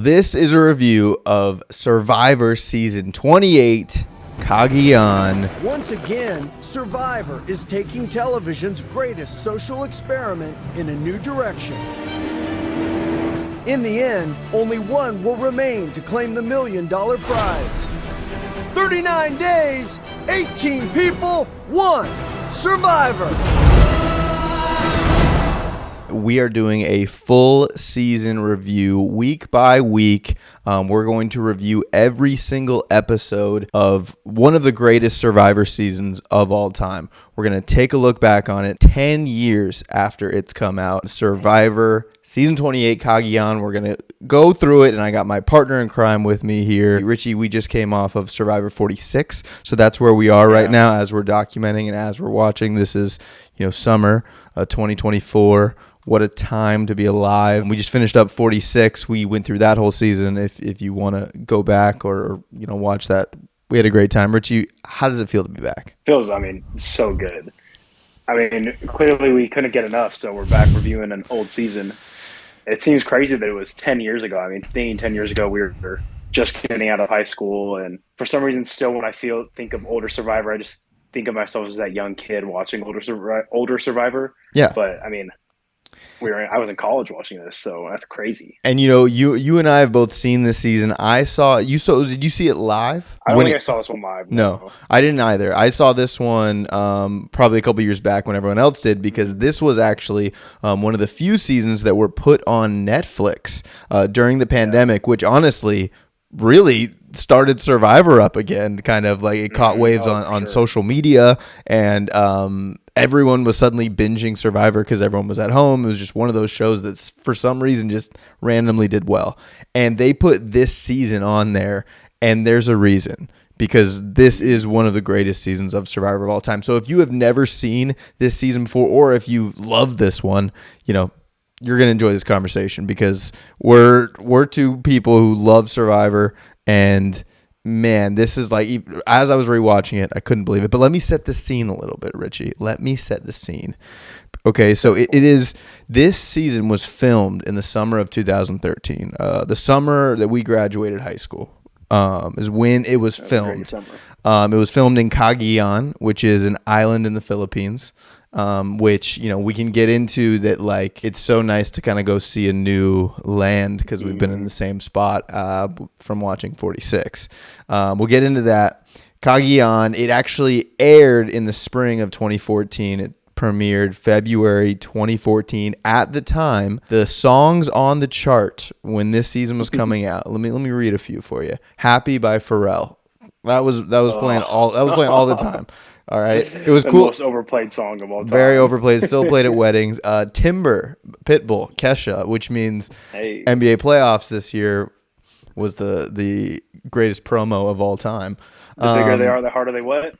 this is a review of Survivor Season 28, Cagayan. Once again, Survivor is taking television's greatest social experiment in a new direction. In the end, only one will remain to claim the $1 million prize. 39 days, 18 people, 1 Survivor. We are doing a full season review week by week. We're going to review every single episode of one of the greatest Survivor seasons of all time. We're going to take a look back on it 10 years after it's come out. Survivor Season 28, Cagayan. We're going to go through it, and I got my partner in crime with me here. Richie, we just came off of Survivor 46, so that's where we are right now as we're documenting and as we're watching. This is, summer 2024. What a time to be alive. We just finished up 46. We went through that whole season. If you want to go back or watch that, we had a great time. Richie, how does it feel to be back? Feels, so good. Clearly we couldn't get enough, so we're back reviewing an old season. It seems crazy that it was 10 years ago. Thinking 10 years ago we were just getting out of high school, and for some reason still when I think of older Survivor, I just think of myself as that young kid watching older Survivor. Yeah. But I was in college watching this, so that's crazy. And you and I have both seen this season. Did you see it live? I don't think I saw this one live. No, I didn't either. I saw this one probably a couple years back when everyone else did, because this was actually one of the few seasons that were put on Netflix during the pandemic, which honestly really started Survivor up again. Kind of like it caught waves on social media, and everyone was suddenly binging Survivor because everyone was at home. It was just one of those shows that for some reason just randomly did well. And they put this season on there, and there's a reason, because this is one of the greatest seasons of Survivor of all time. So if you have never seen this season before, or if you love this one, you're going to enjoy this conversation, because we're two people who love Survivor. And man, this is like, as I was rewatching it, I couldn't believe it. But let me set the scene a little bit, Richie. Let me set the scene. Okay, so this season was filmed in the summer of 2013. The summer that we graduated high school is when it was filmed. It was filmed in Cagayan, which is an island in the Philippines. Which we can get into that. Like, it's so nice to kind of go see a new land, because we've been in the same spot from watching 46. We'll get into that. Cagayan, it actually aired in the spring of 2014. It premiered February 2014. At the time, the songs on the chart when this season was coming out, let me read a few for you. Happy by Pharrell. That was playing all the time. All right, it was cool. The most overplayed song of all time. Very overplayed. Still played at weddings. Timber, Pitbull, Kesha, which means NBA playoffs this year was the greatest promo of all time. The bigger they are, the harder they what?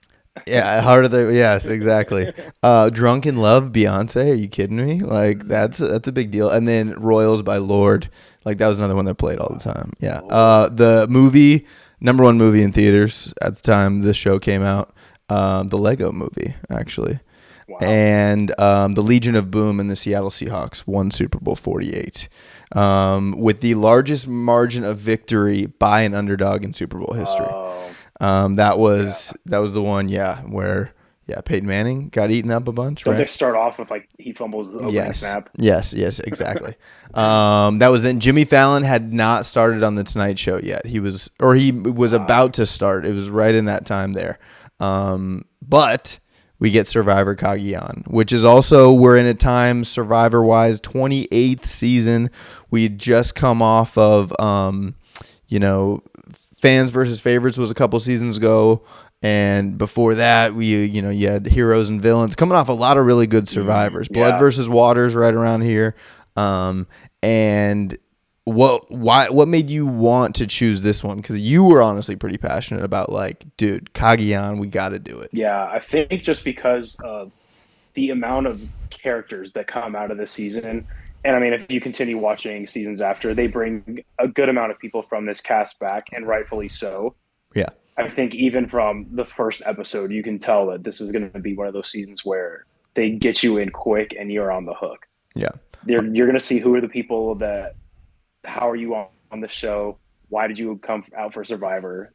Yeah, harder they. Yes, exactly. Drunk in Love, Beyonce. Are you kidding me? Like that's a big deal. And then Royals by Lorde. Like that was another one that played all the time. Yeah. The movie, number one movie in theaters at the time this show came out. The Lego Movie, actually. Wow. And the Legion of Boom and the Seattle Seahawks won Super Bowl 48 with the largest margin of victory by an underdog in Super Bowl history. That was the one, where Peyton Manning got eaten up a bunch. Don't they start off with he fumbles the opening snap? Yes, exactly. That was then. Jimmy Fallon had not started on the Tonight Show yet. He was about to start. It was right in that time there. But we get Survivor Cagayan, which is also, we're in a time Survivor-wise, 28th season. We had just come off of, Fans versus Favorites was a couple seasons ago. And before that, you had Heroes and Villains, coming off a lot of really good Survivors. Blood versus Waters right around here. And what made you want to choose this one? Because you were honestly pretty passionate about, dude, Cagayan, we got to do it. Yeah, I think just because of the amount of characters that come out of this season. And if you continue watching seasons after, they bring a good amount of people from this cast back, and rightfully so. Yeah. I think even from the first episode, you can tell that this is going to be one of those seasons where they get you in quick and you're on the hook. Yeah. You're going to see who are the people that, how are you on on the show? Why did you come out for Survivor?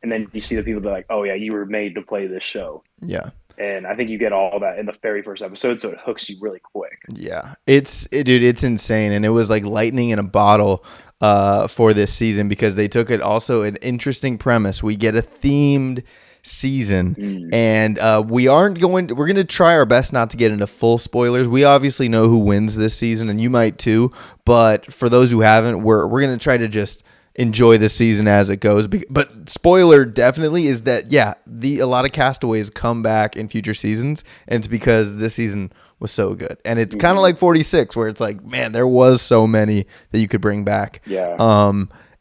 And then you see the people that are like, oh yeah, you were made to play this show. Yeah. And I think you get all that in the very first episode, so it hooks you really quick. Yeah, dude, it's insane, and it was like lightning in a bottle for this season because they took it also an interesting premise. We get a themed season, and we're going to try our best not to get into full spoilers. We obviously know who wins this season, and you might too. But for those who haven't, we're going to try to just enjoy the season as it goes. But spoiler definitely is that, yeah, a lot of castaways come back in future seasons, and it's because this season was so good. And it's kind of like 46, where it's like, man, there was so many that you could bring back. Yeah.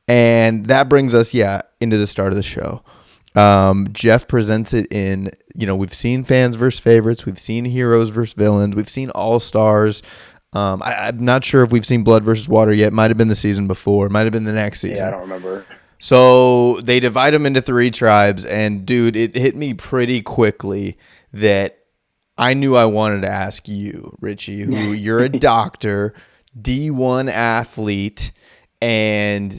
And that brings us, into the start of the show. Jeff presents it in, we've seen fans versus favorites. We've seen heroes versus villains. We've seen all-stars. I'm not sure if we've seen Blood versus Water yet. Might have been the season before. Might have been the next season. Yeah, I don't remember. So they divide them into 3 tribes. And, dude, it hit me pretty quickly that I knew I wanted to ask you, Richie, who you're a doctor, D1 athlete, and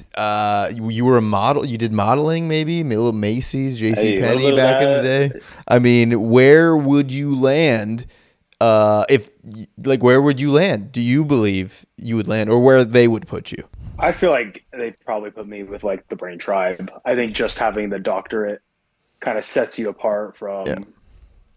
you were a model. You did modeling, maybe? A little Macy's, JCPenney back in the day. I mean, where would you land? Where would you land? Do you believe you would land, or where they would put you? I feel like they probably put me with like the Brain Tribe. I think just having the doctorate kind of sets you apart from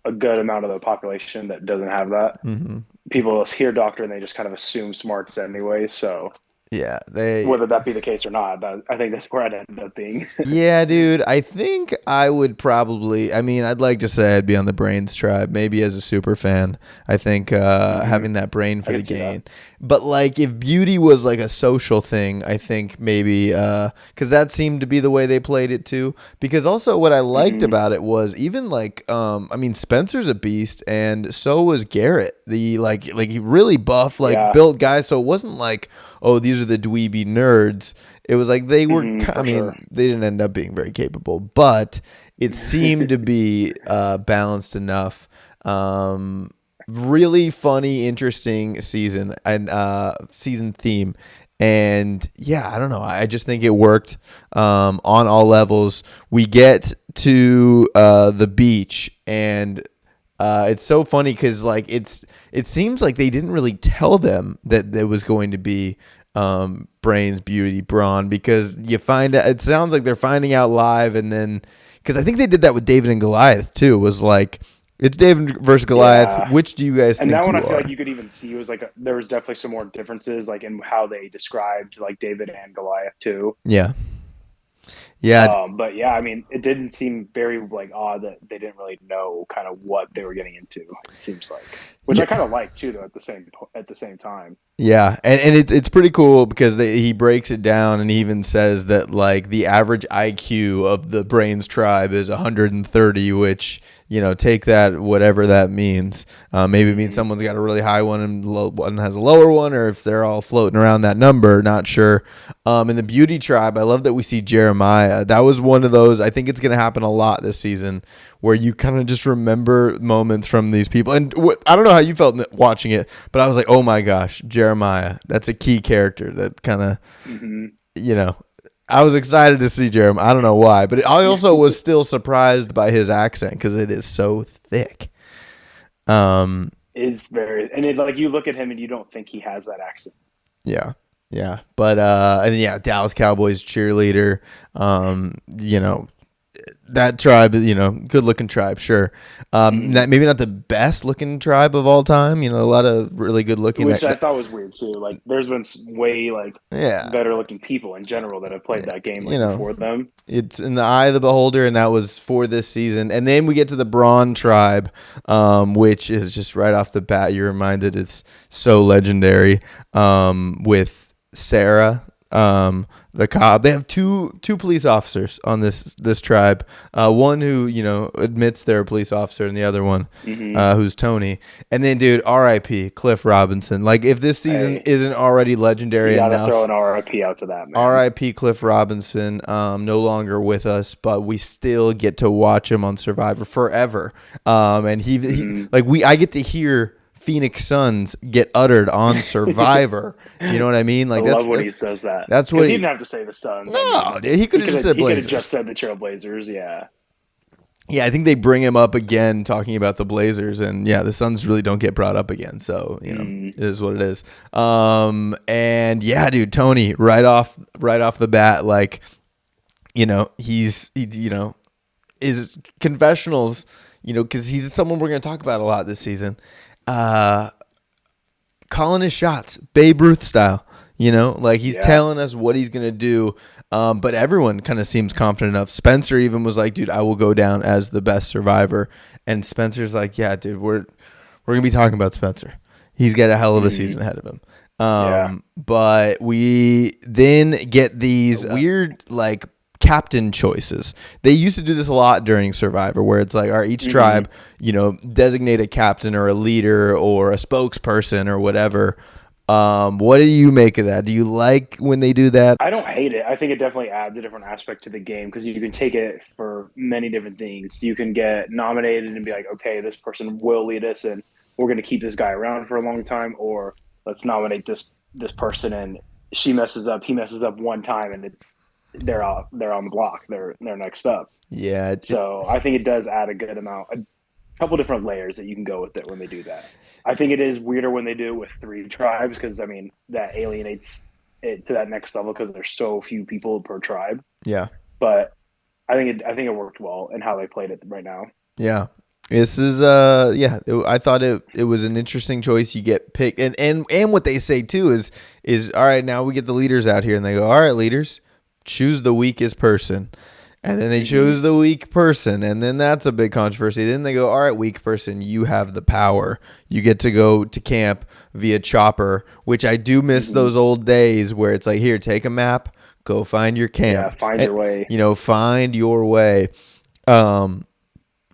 a good amount of the population that doesn't have that. Mm-hmm. People hear doctor and they just kind of assume smarts anyway. So yeah, whether that be the case or not, I think that's where I'd end up being. Yeah, dude, I think I would probably. I mean, I'd like to say I'd be on the Brains Tribe, maybe as a super fan. I think having that brain for the game. But like, if beauty was like a social thing, I think maybe because that seemed to be the way they played it too. Because also, what I liked about it was even like, I mean, Spencer's a beast, and so was Garrett. The like he really buff, built guy. So it wasn't like, oh, these are the dweeby nerds. It was like they were, they didn't end up being very capable, but it seemed to be balanced enough. Really funny, interesting season and season theme. And yeah, I don't know. I just think it worked on all levels. We get to the beach, and it's so funny because like it seems like they didn't really tell them that there was going to be Brains, Beauty, Brawn, because you find out, it sounds like they're finding out live, and then because I think they did that with David and Goliath too. Was like, it's David versus Goliath. Yeah. Which do you guys think? And that one I feel like you could even see was like there was definitely some more differences like in how they described like David and Goliath too. Yeah. Yeah. But yeah, I mean, it didn't seem very like odd that they didn't really know kind of what they were getting into. It seems like, which I kind of like too, though. At the same time. Yeah, and it's pretty cool because he breaks it down, and he even says that like the average IQ of the Brains Tribe is 130, which, take that whatever that means. Maybe it means someone's got a really high one and one has a lower one, or if they're all floating around that number, not sure. In the Beauty Tribe, I love that we see Jeremiah. That was one of those, I think it's going to happen a lot this season, where you kind of just remember moments from these people. And I don't know how you felt watching it, but I was like, oh my gosh, Jeremiah. That's a key character that kind of, I was excited to see Jeremiah. I don't know why, but I also was still surprised by his accent because it is so thick. It's very, and it, like, you look at him and you don't think he has that accent. Yeah. Yeah. But, and yeah, Dallas Cowboys cheerleader, that tribe, good looking tribe, sure. Maybe not the best looking tribe of all time. A lot of really good looking. Which I thought was weird too. Like, there's been way better looking people in general that have played that game before them. It's in the eye of the beholder, and that was for this season. And then we get to the Brawn tribe, which is just right off the bat, you're reminded it's so legendary. With Sarah. The cop. They have two police officers on this tribe. One who admits they're a police officer, and the other one who's Tony. And then, dude, R.I.P. Cliff Robinson. Like, if this season isn't already legendary enough, you gotta throw an R.I.P. out to that, man. R.I.P. Cliff Robinson. No longer with us, but we still get to watch him on Survivor forever. And I get to hear Phoenix Suns get uttered on Survivor. You know what I mean? Like I love when he says that. That's what he didn't have to say the Suns. No, dude, he could have just said Blazers. He could have just said the Trailblazers. Yeah. Yeah, I think they bring him up again talking about the Blazers, and yeah, the Suns really don't get brought up again. So, it is what it is. And yeah, dude, Tony, right off the bat, like, he's his confessionals, because he's someone we're going to talk about a lot this season. Calling his shots, Babe Ruth style. Like he's telling us what he's going to do. But everyone kind of seems confident enough. Spencer even was like, dude, I will go down as the best survivor. And Spencer's like, yeah, dude, we're going to be talking about Spencer. He's got a hell of a season ahead of him. But we then get these weird, like, captain choices. They used to do this a lot during Survivor, where it's like, all right, each tribe, designate a captain or a leader or a spokesperson or whatever. What do you make of that? Do you like when they do that? I don't hate it. I think it definitely adds a different aspect to the game because you can take it for many different things. You can get nominated and be like, okay, this person will lead us and we're going to keep this guy around for a long time, or let's nominate this person and she messes up, he messes up one time and they're on the block. They're next up. Yeah. So I think it does add a good amount, a couple different layers that you can go with it when they do that. I think it is weirder when they do it with 3 tribes because, that alienates it to that next level because there's so few people per tribe. Yeah. But I think it worked well in how they played it right now. Yeah. This is I thought it was an interesting choice. You get picked and what they say too is all right, now we get the leaders out here and they go, all right, leaders, choose the weakest person. And then they choose the weak person, and then that's a big controversy. Then they go, all right, weak person, you have the power. You get to go to camp via chopper, which I do miss those old days where it's like, here, take a map, go find your camp. Yeah, find your way. Find your way. And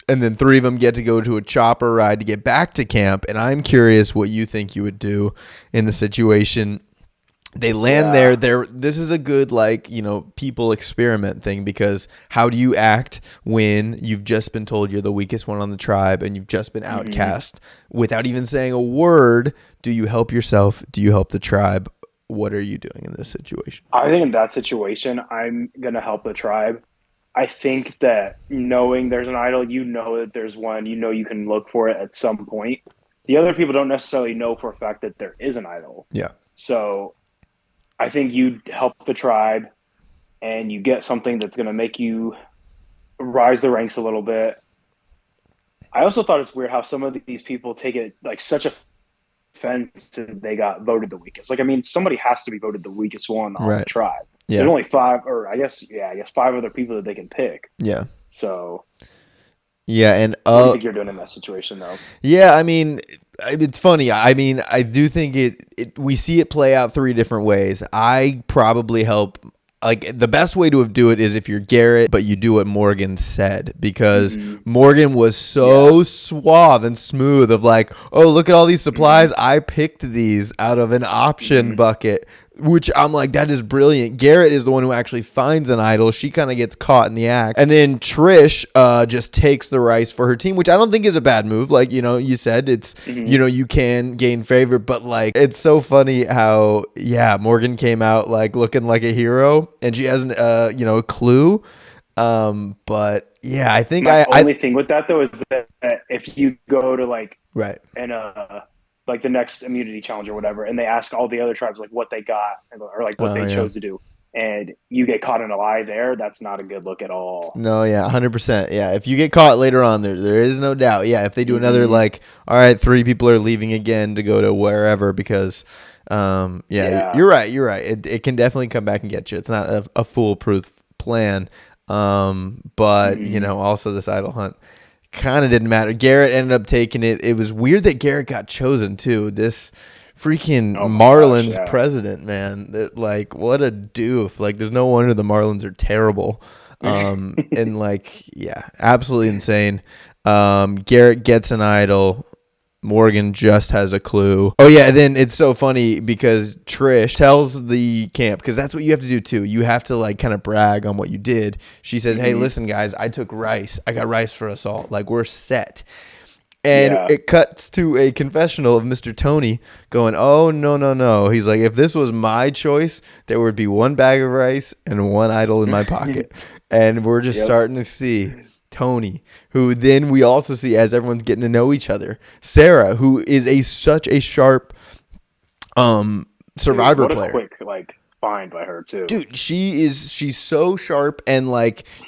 then 3 of them get to go to a chopper ride to get back to camp, and I'm curious what you think you would do in the situation. They land there. This is a good, people experiment thing because how do you act when you've just been told you're the weakest one on the tribe and you've just been outcast without even saying a word? Do you help yourself? Do you help the tribe? What are you doing in this situation? I think in that situation, I'm going to help the tribe. I think that knowing there's an idol, that there's one, you can look for it at some point. The other people don't necessarily know for a fact that there is an idol. Yeah. So I think you help the tribe and you get something that's going to make you rise the ranks a little bit. I also thought it's weird how some of these people take it like such offense that they got voted the weakest. Somebody has to be voted the weakest one on the tribe. Yeah. There's only 5, or I guess 5 other people that they can pick. Yeah. So. Yeah, and what do you think you're doing in that situation, though? Yeah, it's funny. I do think we see it play out 3 different ways. I probably help. Like, the best way to do it is if you're Garrett, but you do what Morgan said, because Morgan was so suave and smooth of like, oh, look at all these supplies. I picked these out of an option bucket, which I'm like, that is brilliant. Garrett is the one who actually finds an idol. She kind of gets caught in the act. And then Trish just takes the rice for her team, which I don't think is a bad move. Like, you said, it's, you can gain favor, but like, it's so funny how, Morgan came out like looking like a hero and she hasn't, a clue. But yeah, I think my only thing with that though is that if you go to like, and like the next immunity challenge or whatever, and they ask all the other tribes like what they got or like what they chose to do, and you get caught in a lie there, that's not a good look at all. No, 100%. Yeah, if you get caught later on, there is no doubt. Yeah, if they do another like, all right, 3 people are leaving again to go to wherever because, you're right. It can definitely come back and get you. It's not a foolproof plan. But also this idol hunt kind of didn't matter. Garrett ended up taking it. It was weird that Garrett got chosen too. This freaking Marlins president, man. That, like, what a doof. Like, there's no wonder the Marlins are terrible. And like, absolutely insane. Garrett gets an idol. Morgan just has a clue. Oh, yeah. Then it's so funny because Trish tells the camp, because that's what you have to do, too. You have to, like, kind of brag on what you did. She says, hey, listen, guys, I took rice. I got rice for us all. Like, we're set. And it cuts to a confessional of Mr. Tony going, "Oh, no, no, no." He's like, "If this was my choice, there would be one bag of rice and one idol in my pocket." And we're just starting to see Tony, who then we also see as everyone's getting to know each other. Sarah, who is such a sharp Survivor player. What a quick find by her too. Dude, she's so sharp, and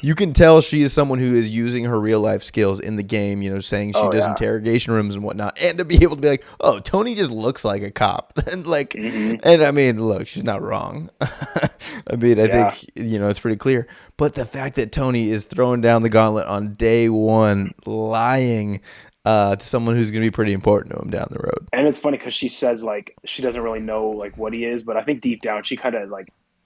you can tell she is someone who is using her real life skills in the game, saying she does interrogation rooms and whatnot, and to be able to be like, "Oh, Tony just looks like a cop." And and I mean, look, she's not wrong. I mean, I think, it's pretty clear. But the fact that Tony is throwing down the gauntlet on day one, lying to someone who's going to be pretty important to him down the road. And it's funny because she says she doesn't really know what he is, but I think deep down she kind of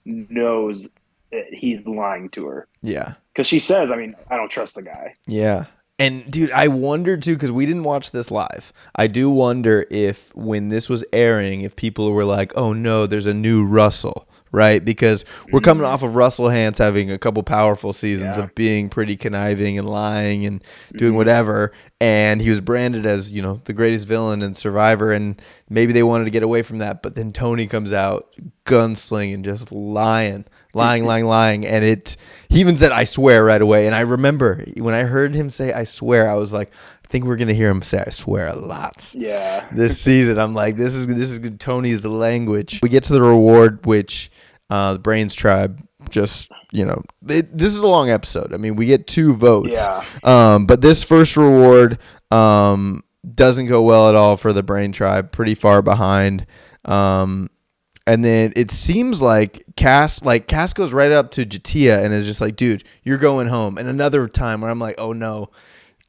knows that he's lying to her. Yeah. Because she says, I mean, I don't trust the guy. Yeah. And dude, I wonder too, because we didn't watch this live. I do wonder if when this was airing, if people were like, "Oh no, there's a new Russell." Right? Because we're coming off of Russell Hantz having a couple powerful seasons of being pretty conniving and lying and doing whatever. And he was branded as, the greatest villain in Survivor. And maybe they wanted to get away from that. But then Tony comes out gunslinging, just lying. And he even said, "I swear," right away. And I remember when I heard him say, "I swear," I was like, I think we're gonna hear him say "I swear" a lot. Yeah. This season, I'm like, this is good. Tony's the language. We get to the reward, which the Brains Tribe just, this is a long episode. I mean, we get 2 votes. Yeah. But this first reward doesn't go well at all for the Brain Tribe. Pretty far behind. And then it seems like Cass goes right up to Jatia and is just like, "Dude, you're going home." And another time where I'm like, "Oh no,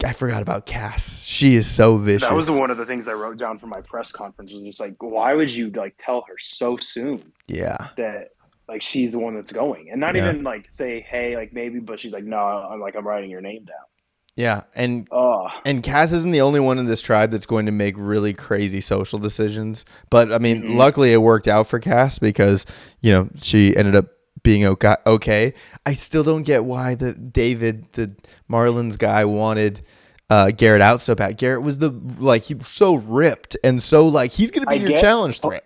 I forgot about Cass. She is so vicious." That was one of the things I wrote down for my press conference, was just why would you tell her so soon? Yeah. That she's the one that's going, and not even say, "Hey, maybe," but she's like, "No, I'm writing your name down." Yeah, and Cass isn't the only one in this tribe that's going to make really crazy social decisions. But I mean, luckily it worked out for Cass because she ended up being okay. I still don't get why David, the Marlins guy, wanted Garrett out so bad. Garrett was he was so ripped and so he's gonna be your challenge threat.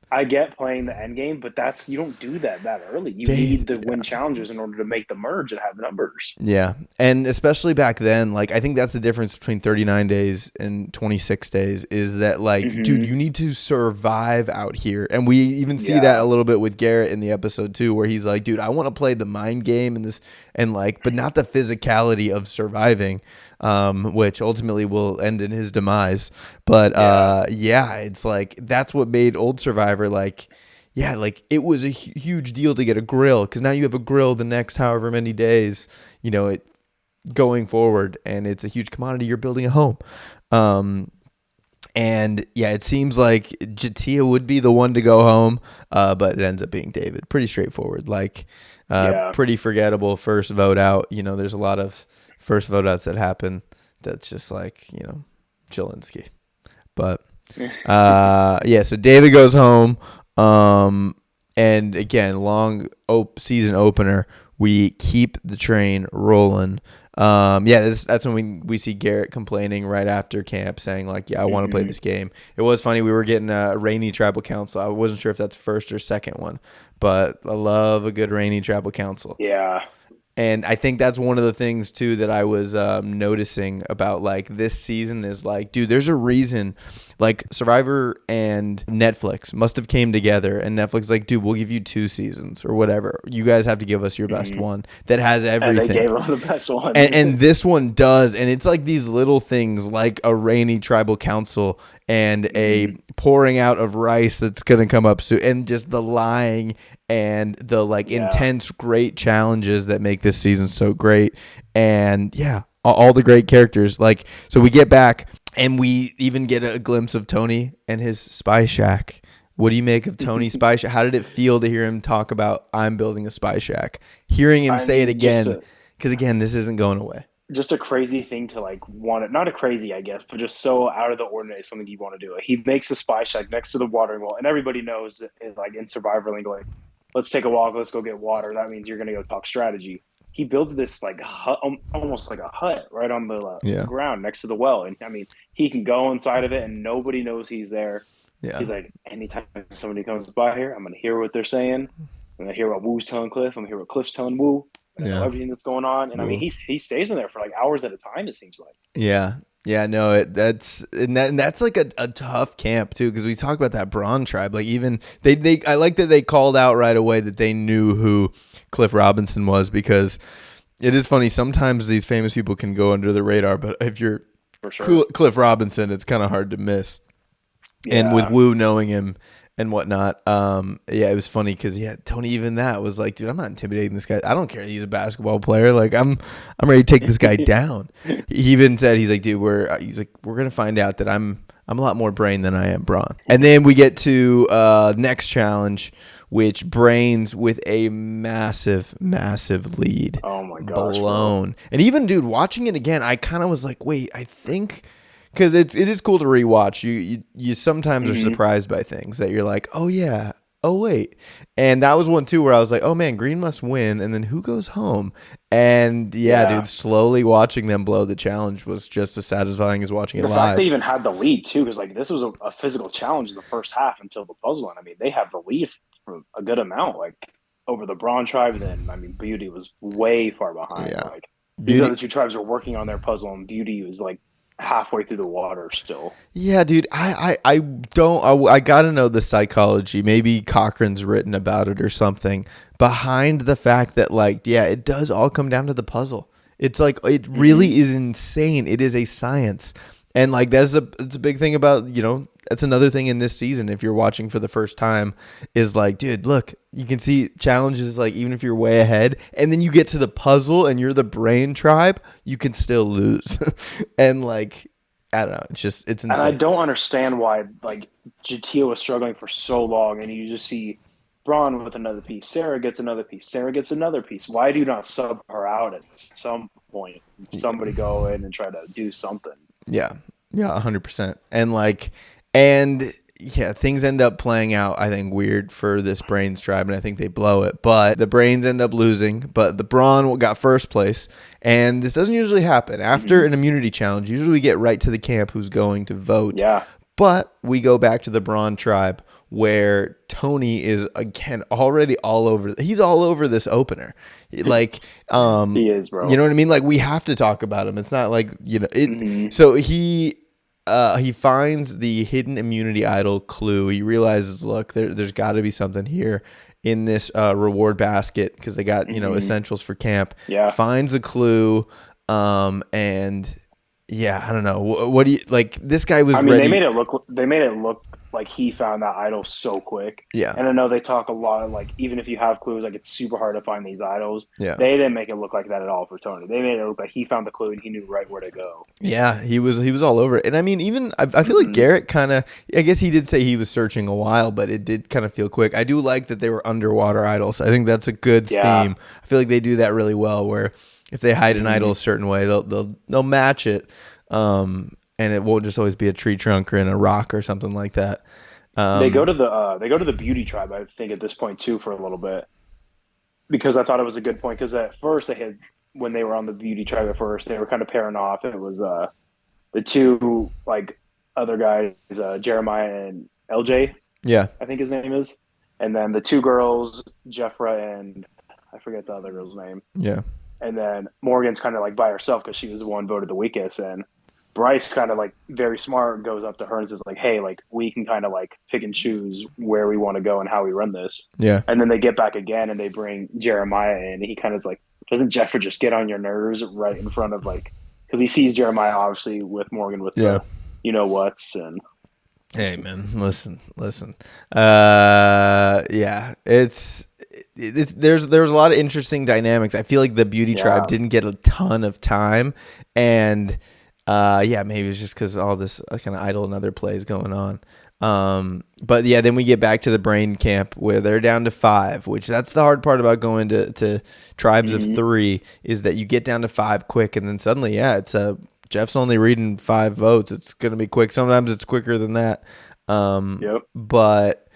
I get playing the end game, but you don't do that early. You need to win challenges in order to make the merge and have numbers. Yeah, and especially back then, I think that's the difference between 39 days and 26 days is that dude, you need to survive out here. And we even see that a little bit with Garrett in the episode too, where he's like, "Dude, I want to play the mind game but not the physicality of surviving." Which ultimately will end in his demise. But it's that's what made old Survivor it was a huge deal to get a grill, because now you have a grill the next however many days, going forward, and it's a huge commodity. You're building a home. And it seems like Jatia would be the one to go home, but it ends up being David. Pretty straightforward, pretty forgettable first vote out. There's a lot of first vote outs that happen that's just Jelinski. But so David goes home, and again, long season opener, we keep the train rolling. That's when we see Garrett complaining right after camp, saying I want to play this game. It was funny, we were getting a rainy tribal council. I wasn't sure if that's first or second one, but I love a good rainy tribal council. Yeah. And I think that's one of the things too that I was noticing about this season is dude, there's a reason Survivor and Netflix must have came together, and Netflix dude, we'll give you 2 seasons or whatever. You guys have to give us your best one that has everything. And they gave them the best one. And this one does, and it's these little things a rainy tribal council and a pouring out of rice that's gonna come up soon, and just the lying and the intense great challenges that make this season so great. And all the great characters. So we get back and we even get a glimpse of Tony and his spy shack. What do you make of Tony's spy shack? How did it feel to hear him talk about, "I'm building a spy shack"? Hearing him say it again, because again, this isn't going away. Just a crazy thing to want it. Not a crazy, I guess, but just so out of the ordinary, something you want to do. He makes a spy shack next to the watering well, and everybody knows in Survivor lingo, let's take a walk, let's go get water. That means you're going to go talk strategy. he builds this like hut, almost like a hut right on the Yeah. ground next to the well. And I mean, he can go inside of it and nobody knows he's there. Yeah. He's like, anytime somebody comes by here, I'm going to hear what they're saying. I'm going to hear what Woo's telling Cliff. I'm going to hear what Cliff's telling Woo. I know Yeah. everything that's going on. And I mean, Woo. he stays in there for like hours at a time, it seems like. Yeah. Yeah, no, that's like a tough camp too, because we talk about that Braun tribe. Like even they I like that they called out right away that they knew who Cliff Robinson was, because it is funny, sometimes these famous people can go under the radar, but if you're For sure. Cliff Robinson, it's kind of hard to miss. And with Yeah. Woo knowing him and whatnot, yeah, it was funny because Tony even that was like, dude, I'm not intimidating this guy. I don't care. He's a basketball player. Like I'm ready to take this guy down. He even said, he's like, dude, we're gonna find out that I'm a lot more brain than I am brawn. And then we get to next challenge, which Brains with a massive lead. Oh my gosh, blown. And even, dude, watching it again, I kind of was like, wait, I think. Because it is cool to rewatch. You sometimes are surprised by things that you're like, oh yeah, oh wait, and that was one too where I was like, oh man, Green must win, and then who goes home? And yeah, dude, slowly watching them blow the challenge was just as satisfying as watching it live. The fact they even had the lead too, because like this was a physical challenge in the first half until the puzzle, and I mean they have the lead for a good amount, like over the Braun tribe. And then I mean Beauty was way far behind. Yeah. Like these other two tribes are working on their puzzle, and Beauty was like halfway through the water still. Yeah, dude, I gotta know the psychology. Maybe Cochran's written about it or something behind the fact that, like, yeah, it does all come down to the puzzle. It's like, it really is insane. It is a science. And like it's a big thing about, that's another thing in this season. If you're watching for the first time, is like, dude, look, you can see challenges, like even if you're way ahead and then you get to the puzzle and you're the Brain tribe, you can still lose. And like, I don't know, it's insane. And I don't understand why like Jatia was struggling for so long, and you just see Braun with another piece, Sarah gets another piece, Sarah gets another piece. Why do you not sub her out at some point? Somebody go in and try to do something. Yeah, 100%. And things end up playing out, I think, weird for this Brains tribe, and I think they blow it. But the Brains end up losing, but the Brawn got first place. And this doesn't usually happen. After an immunity challenge, usually we get right to the camp who's going to vote. Yeah. But we go back to the Brawn tribe, where Tony is, again, already all over. He's all over this opener. Like, he is, bro. You know what I mean? Like, we have to talk about him. It's not like, So he finds the hidden immunity idol clue. He realizes, look, there's got to be something here in this reward basket, because they got, essentials for camp. Yeah. Finds a clue, and yeah, I don't know. What do you like? This guy was. Ready. They made it look like he found that idol so quick. Yeah. And I know they talk a lot of like, even if you have clues, like it's super hard to find these idols. Yeah. They didn't make it look like that at all for Tony. They made it look like he found the clue and he knew right where to go. Yeah, he was all over it. And I mean, even I feel like Garrett kind of, I guess he did say he was searching a while, but it did kind of feel quick. I do like that they were underwater idols. I think that's a good theme. I feel like they do that really well, where if they hide an idol a certain way, they'll match it. And it won't just always be a tree trunk or in a rock or something like that. They go to the Beauty tribe, I think, at this point too, for a little bit, because I thought it was a good point. Because at first when they were on the Beauty tribe at first, they were kind of pairing off. It was the two like other guys, Jeremiah and LJ. Yeah, I think his name is, and then the two girls, Jeffra and I forget the other girl's name. Yeah, and then Morgan's kind of like by herself because she was the one voted the weakest, and Bryce kind of like very smart goes up to her and says like, hey, like we can kind of like pick and choose where we want to go and how we run this. Yeah. And then they get back again and they bring Jeremiah in. He kind of is like, doesn't Jeffrey just get on your nerves right in front of like, because he sees Jeremiah obviously with Morgan with the what's and. Hey man, listen. Yeah, there's a lot of interesting dynamics. I feel like the Beauty tribe didn't get a ton of time, and maybe it's just because all this kind of idle and other plays going on. But yeah, then we get back to the Brain camp where they're down to 5, which that's the hard part about going to tribes of 3, is that you get down to 5 quick, and then suddenly, it's Jeff's only reading 5 votes. It's gonna be quick. Sometimes it's quicker than that. But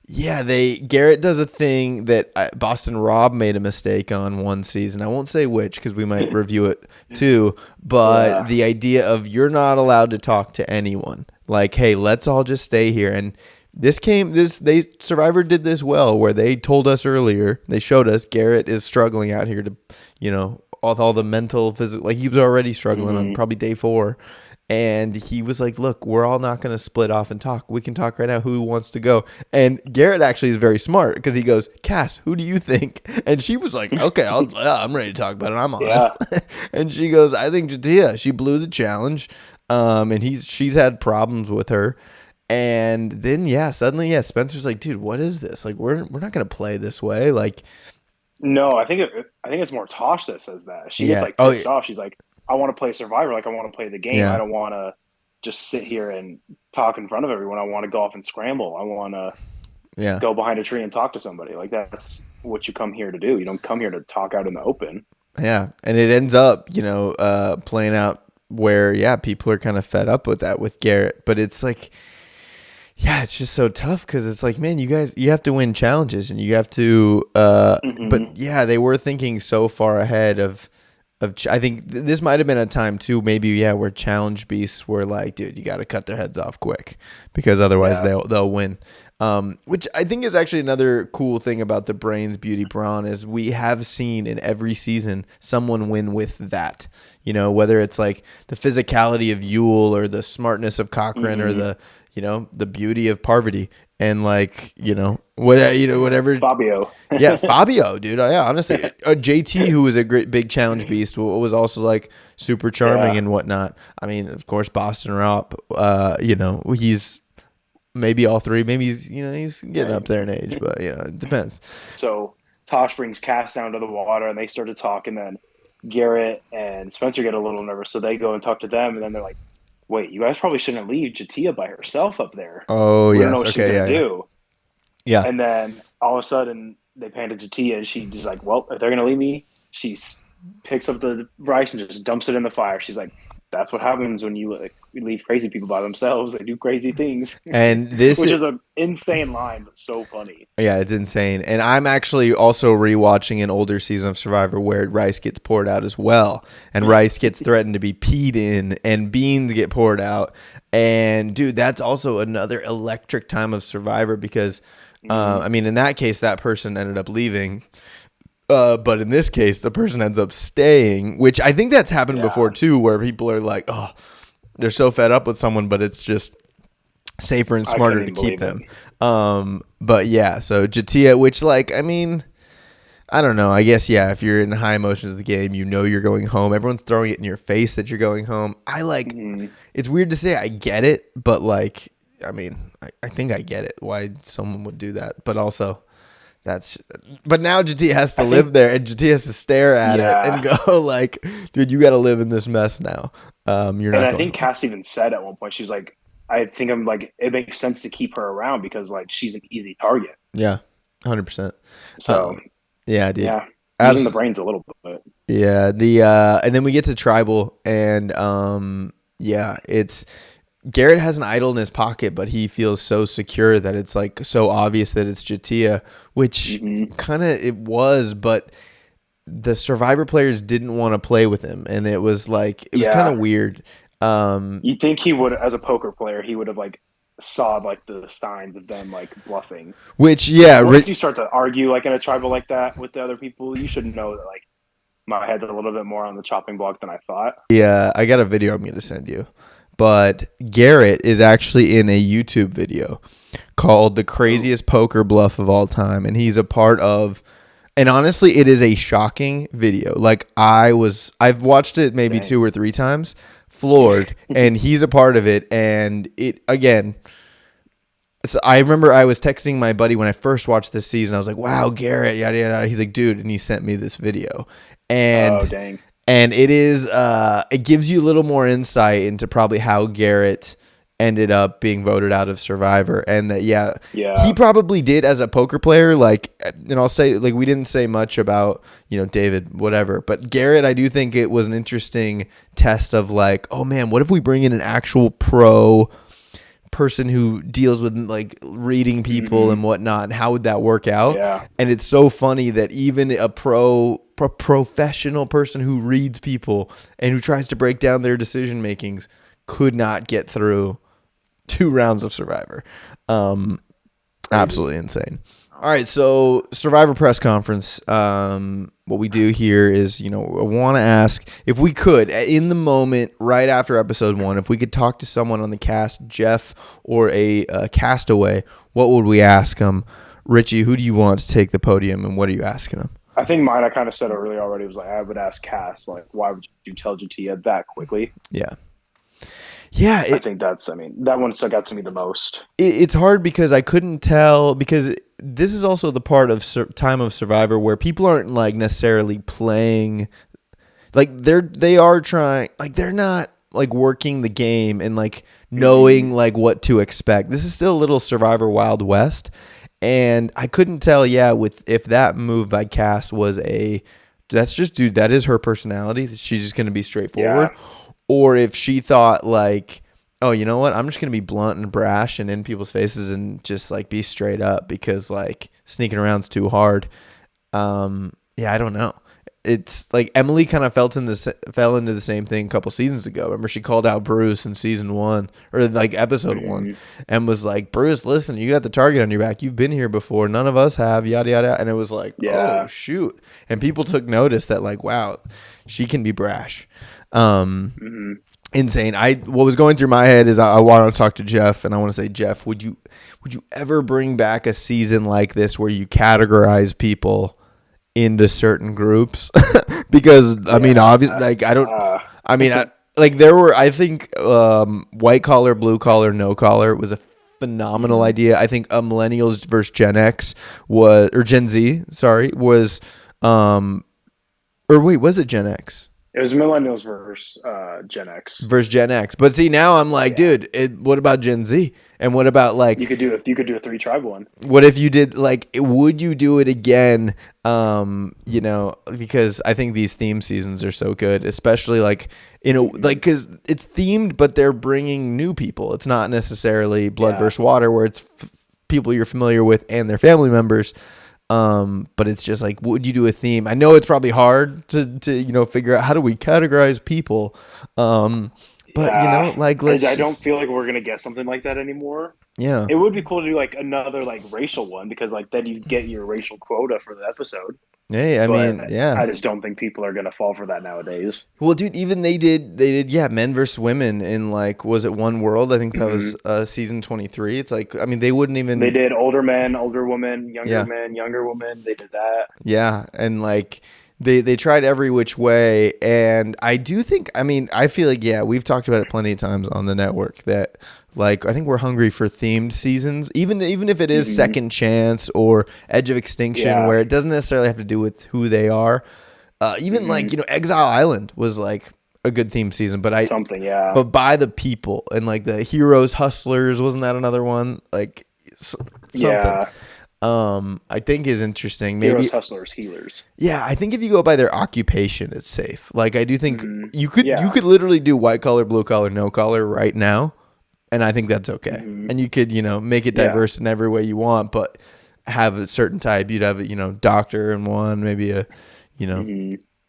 Yeah, Garrett does a thing that Boston Rob made a mistake on one season. I won't say which because we might review it too. But Yeah. the idea of you're not allowed to talk to anyone. Like, hey, let's all just stay here. And Survivor did this well, where they told us earlier, they showed us Garrett is struggling out here to, all the mental, physical, like he was already struggling on probably day 4. And he was like, look, we're all not going to split off and talk. We can talk right now. Who wants to go? And Garrett actually is very smart because he goes, Cass, who do you think? And she was like, okay, I'm ready to talk about it. I'm honest. Yeah. And she goes, I think Jatia. She blew the challenge. And she's had problems with her. And then, suddenly, Spencer's like, dude, what is this? Like, we're not going to play this way. Like, No, I think it's more Tosh that says that. She gets yeah. like pissed off. She's like, I want to play Survivor. Like, I want to play the game. Yeah. I don't want to just sit here and talk in front of everyone. I want to go off and scramble. I want to go behind a tree and talk to somebody. Like, that's what you come here to do. You don't come here to talk out in the open. Yeah. And it ends up, playing out where, people are kind of fed up with that with Garrett. But it's like, it's just so tough because it's like, man, you have to win challenges and you have to, but they were thinking so far ahead of I think this might have been a time too, maybe, where challenge beasts were like, dude, you got to cut their heads off quick because otherwise they'll win. Which I think is actually another cool thing about the Brains Beauty Brawn is we have seen in every season someone win with that, whether it's like the physicality of Yule or the smartness of Cochran or the beauty of Parvati and whatever. Fabio. Fabio, dude. Yeah, honestly, JT, who was a great big challenge beast, was also like super charming and whatnot. I mean, of course, Boston Rob, he's maybe all three. Maybe he's getting up there in age, but it depends. So Tosh brings Cass down to the water and they start to talk, and then Garrett and Spencer get a little nervous, so they go and talk to them, and then they're like, wait, you guys probably shouldn't leave Jatia by herself up there. Oh, we yes. don't know what she's going to do. Yeah. And then all of a sudden they pan to Jatia and she's like, well, if they're going to leave me, she picks up the rice and just dumps it in the fire. She's like, that's what happens when you leave crazy people by themselves. They do crazy things. And this which is an insane line, but so funny. Yeah, it's insane. And I'm actually also rewatching an older season of Survivor where rice gets poured out as well. And rice gets threatened to be peed in and beans get poured out. And dude, that's also another electric time of Survivor because, I mean, in that case, that person ended up leaving. But in this case, the person ends up staying, which I think that's happened before too, where people are like, oh, they're so fed up with someone, but it's just safer and smarter to keep them. But so Jatia, which I mean, I don't know. I guess, if you're in high emotions of the game, you're going home. Everyone's throwing it in your face that you're going home. It's weird to say I get it, but I mean, I think I get it why someone would do that. But also, but now Jatia has to live there, and Jatia has to stare at it and go dude, you got to live in this mess now. You're not. And I think Cass even said at one point, she was like, I think it makes sense to keep her around because she's an easy target. Yeah, 100%. So dude. Yeah, using the brains a little bit. Yeah, and then we get to tribal, and it's. Garrett has an idol in his pocket, but he feels so secure that it's so obvious that it's Jatia, which kind of it was, but the Survivor players didn't want to play with him, and it was was kind of weird. You think he would, as a poker player, he would have saw the signs of them bluffing. Which once you start to argue in a tribal like that with the other people, you should know that my head's a little bit more on the chopping block than I thought. Yeah, I got a video I'm going to send you. But Garrett is actually in a YouTube video called The Craziest Poker Bluff of All Time. And he's a part of, and honestly, it is a shocking video. I've watched it maybe 2 or 3 times, floored, and he's a part of it. And it, again, so I remember I was texting my buddy when I first watched this season. I was like, wow, Garrett, yada, yada. He's like, dude, and he sent me this video. And, oh, dang. And it is, it gives you a little more insight into probably how Garrett ended up being voted out of Survivor. And that, he probably did as a poker player. And I'll say, we didn't say much about, David, whatever. But Garrett, I do think it was an interesting test of oh man, what if we bring in an actual pro person who deals with like reading people and whatnot, and how would that work out? Yeah. And it's so funny that even a professional person who reads people and who tries to break down their decision makings could not get through 2 rounds of Survivor. Absolutely insane. All right, so Survivor press conference. What we do here is, I want to ask if we could, in the moment, right after episode 1, if we could talk to someone on the cast, Jeff or a castaway, what would we ask them? Richie, who do you want to take the podium, and what are you asking them? I think mine, I kind of said earlier already, was like, I would ask Cass, like, why would you tell Jatia that quickly? Yeah. I think that one stuck out to me the most. It's hard because I couldn't tell, because this is also the part of Time of Survivor where people aren't like necessarily playing, like they are trying, like they're not like working the game and like knowing like what to expect. This is still a little Survivor Wild West, and I couldn't tell if that move by Cass was that is her personality, she's just going to be straightforward. Yeah. Or if she thought like, oh, you know what? I'm just going to be blunt and brash and in people's faces and just like be straight up because like sneaking around's too hard. I don't know. It's like Emily kind of fell into the same thing a couple seasons ago. Remember, she called out Bruce in season 1 or like episode 1 and was like, Bruce, listen, you got the target on your back. You've been here before. None of us have, yada, yada. And it was like, oh, shoot. And people took notice that like, wow, she can be brash. Insane. What was going through my head is I want to talk to Jeff, and I want to say, Jeff, would you ever bring back a season like this where you categorize people into certain groups? Because I mean, obviously, like there were, I think, white collar, blue collar, no collar was a phenomenal idea. I think millennials versus Gen X or Gen Z, was was it Gen X? It was millennials versus Gen X. Versus Gen X. But see, now I'm like, dude, what about Gen Z? And what about like you could do a 3-tribe one. What if you did like would you do it again? Because I think these theme seasons are so good, especially like cuz it's themed but they're bringing new people. It's not necessarily blood versus water where it's people you're familiar with and their family members. But it's just like, would you do a theme? I know it's probably hard to figure out how do we categorize people. I don't feel like we're gonna get something like that anymore. Yeah, it would be cool to do like another like racial one because like then you get your racial quota for the episode. Hey, I just don't think people are gonna fall for that nowadays. Well, dude, even they did men versus women in like, was it One World? I think that was season 23. It's like, I mean, they wouldn't even. They did older men, older women, younger men, younger women. They did that. Yeah, and like. They tried every which way, and I do think, I mean, I feel like, we've talked about it plenty of times on the network that, like, I think we're hungry for themed seasons, even if it is Second Chance or Edge of Extinction, where it doesn't necessarily have to do with who they are. Even like, Exile Island was like a good themed season, but but by the people and like the Heroes Hustlers, wasn't that another one? Like something. Yeah. I think is interesting. Maybe Heroes, Hustlers, Healers. Yeah, I think if you go by their occupation, it's safe. Like I do think you could literally do white collar, blue collar, no collar right now, and I think that's okay. And you could make it diverse in every way you want, but have a certain type. You'd have a doctor in one, maybe a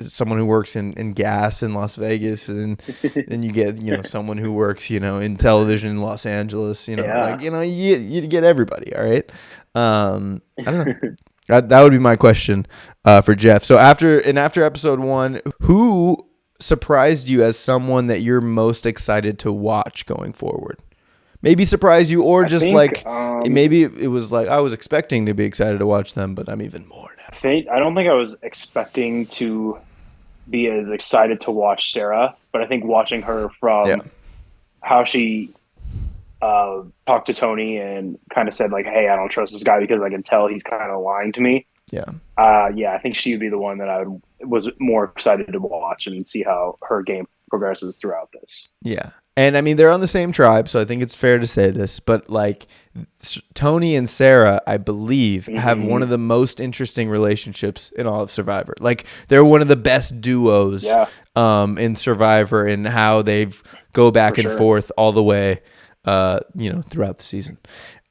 someone who works in gas in Las Vegas, and then you get someone who works in television in Los Angeles. You get everybody. All right. I don't know. That would be my question for Jeff. So after episode 1, who surprised you as someone that you're most excited to watch going forward? Maybe surprise you, or maybe it was like I was expecting to be excited to watch them, but I'm even more now. I don't think I was expecting to be as excited to watch Sarah, but I think watching her from how she talked to Tony and kind of said like, hey, I don't trust this guy because I can tell he's kind of lying to me. I think she would be the one that I was more excited to watch and see how her game progresses throughout this. And I mean, they're on the same tribe, so I think it's fair to say this, but like Tony and Sarah, I believe, have one of the most interesting relationships in all of Survivor. Like they're one of the best duos in Survivor, and how they've go back and forth all the way. throughout the season.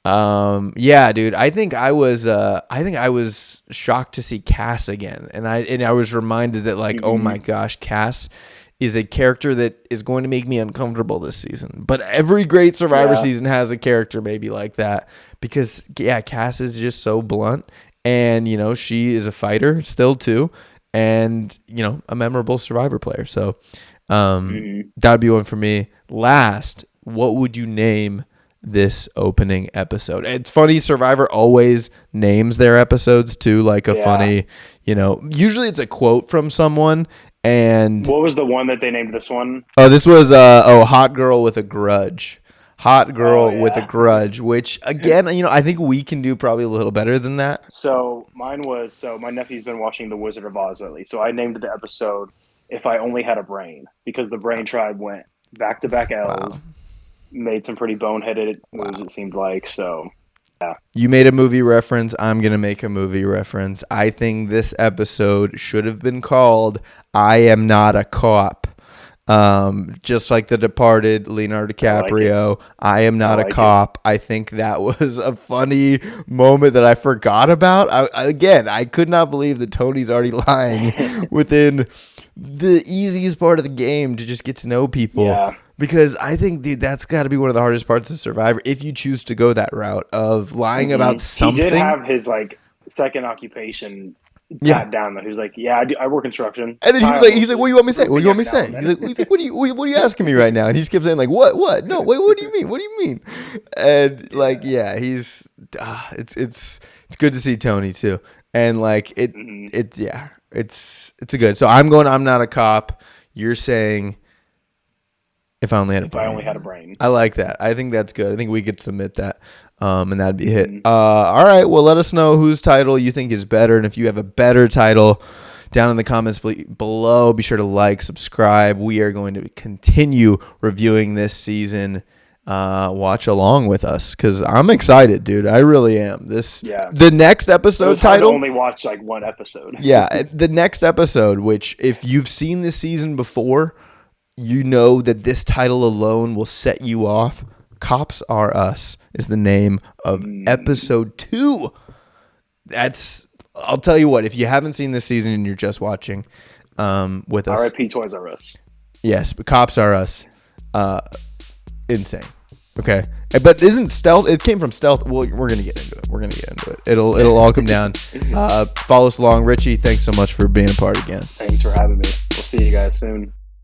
Yeah, dude, I think I was shocked to see Cass again. And I was reminded that like, oh my gosh, Cass is a character that is going to make me uncomfortable this season. But every great Survivor season has a character maybe like that because Cass is just so blunt and, she is a fighter still too. And, a memorable Survivor player. So, that'd be one for me. Last, what would you name this opening episode? It's funny, Survivor always names their episodes too, like a funny, usually it's a quote from someone. And what was the one that they named this one? Oh, this was Hot Girl with a Grudge. Hot Girl with a Grudge, which again, I think we can do probably a little better than that. So mine was, my nephew's been watching The Wizard of Oz lately, so I named the episode If I Only Had a Brain, because the Brain Tribe went back-to-back L's, made some pretty boneheaded moves, it seemed like, so yeah. You made a movie reference. I'm going to make a movie reference. I think this episode should have been called I Am Not a Cop. Just like The Departed, Leonardo DiCaprio, I Am Not a Cop. I think that was a funny moment that I forgot about. I could not believe that Tony's already lying within the easiest part of the game to just get to know people. Yeah. Because I think, dude, that's got to be one of the hardest parts of Survivor if you choose to go that route of lying about something. He did have his second occupation down though. He was like, I work construction. And then he's like, what do you want me to say? What do you want me to say? He's like, what are you asking me right now? And he just kept saying like, what? No, wait, what do you mean? What do you mean? And he's it's good to see Tony too. And like it's a good. So I'm Not a Cop. You're saying If I Only Had a Brain. I like that. I think that's good. I think we could submit that. And that'd be a hit. All right. Well, let us know whose title you think is better. And if you have a better title, down in the comments below, be sure to like, subscribe. We are going to continue reviewing this season. Watch along with us because I'm excited, dude. I really am. The next episode title. I only watch like one episode. The next episode, which if you've seen this season before, you know that this title alone will set you off. Cops Are Us is the name of episode 2. I'll tell you what, if you haven't seen this season and you're just watching with us. R.I.P. Toys R Us. Yes, but Cops Are Us. Insane. Okay. But isn't stealth, it came from stealth. Well, we're going to get into it. It'll all come down. Follow us along. Richie, thanks so much for being a part again. Thanks for having me. We'll see you guys soon.